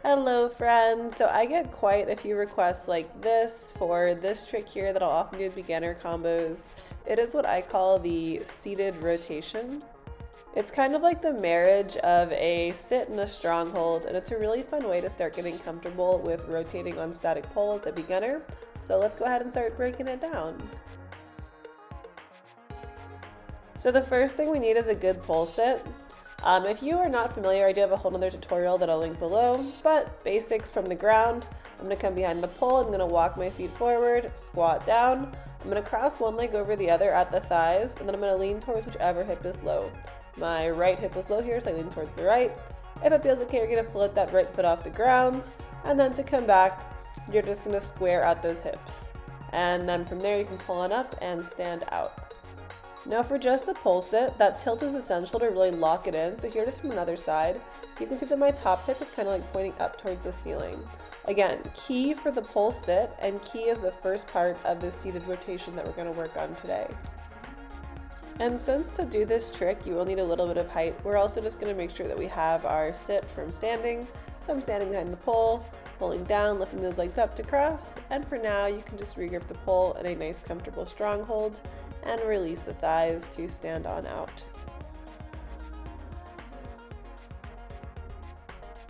Hello friends! So I get quite a few requests like this for this trick here that I'll often do with beginner combos. It is what I call the seated rotation. It's kind of like the marriage of a sit and a stronghold, and it's a really fun way to start getting comfortable with rotating on static pole as a beginner. So let's go ahead and start breaking it down. So the first thing we need is a good pole sit. If you are not familiar, I do have a whole other tutorial that I'll link below, but basics from the ground. I'm going to come behind the pole, I'm going to walk my feet forward, squat down, I'm going to cross one leg over the other at the thighs, and then I'm going to lean towards whichever hip is low. My right hip is low here, so I lean towards the right. If it feels okay, you're going to float that right foot off the ground, and then to come back, you're just going to square out those hips. And then from there, you can pull on up and stand out. Now for just the pole sit, that tilt is essential to really lock it in. So here it is from another side. You can see that my top hip is kind of like pointing up towards the ceiling. Again, key for the pole sit and key is the first part of the seated rotation that we're going to work on today. And since to do this trick you will need a little bit of height, we're also just going to make sure that we have our sit from standing. So I'm standing behind the pole, pulling down, lifting those legs up to cross, and for now you can just regrip the pole in a nice comfortable stronghold and release the thighs to stand on out.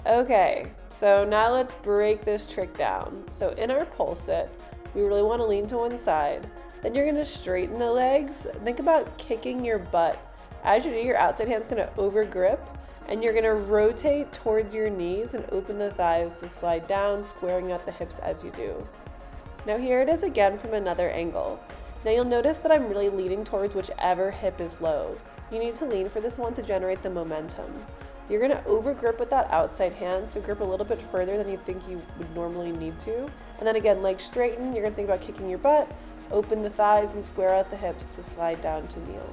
Okay, so now let's break this trick down. So in our pole sit, we really want to lean to one side. Then you're going to straighten the legs. Think about kicking your butt. As you do, your outside hand's going to over grip, and you're going to rotate towards your knees and open the thighs to slide down, squaring out the hips as you do. Now here it is again from another angle. Now you'll notice that I'm really leaning towards whichever hip is low. You need to lean for this one to generate the momentum. You're going to over grip with that outside hand, so grip a little bit further than you think you would normally need to. And then again, legs straighten, you're going to think about kicking your butt, open the thighs and square out the hips to slide down to kneel.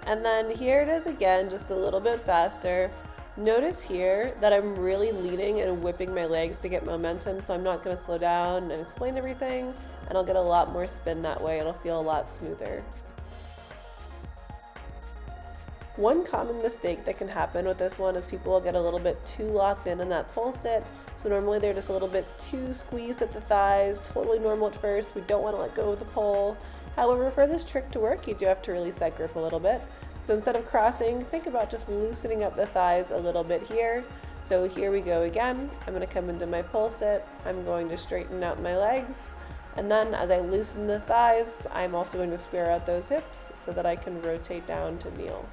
And then here it is again, just a little bit faster. Notice here that I'm really leaning and whipping my legs to get momentum, so I'm not going to slow down and explain everything, and I'll get a lot more spin that way. It'll feel a lot smoother. One common mistake that can happen with this one is people will get a little bit too locked in that pole sit. So normally they're just a little bit too squeezed at the thighs, totally normal at first. We don't want to let go of the pole. However, for this trick to work, you do have to release that grip a little bit. So instead of crossing, think about just loosening up the thighs a little bit here. So here we go again. I'm going to come into my pole sit. I'm going to straighten out my legs. And then as I loosen the thighs, I'm also going to square out those hips so that I can rotate down to kneel.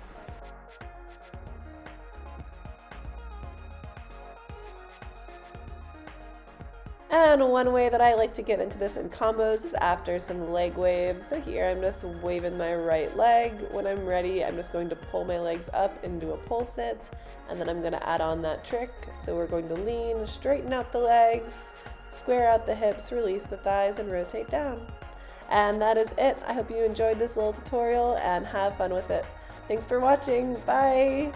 And one way that I like to get into this in combos is after some leg waves. So here I'm just waving my right leg. When I'm ready, I'm just going to pull my legs up into a pole sit, and then I'm going to add on that trick. So we're going to lean, straighten out the legs, square out the hips, release the thighs, and rotate down. And that is it. I hope you enjoyed this little tutorial and have fun with it. Thanks for watching. Bye!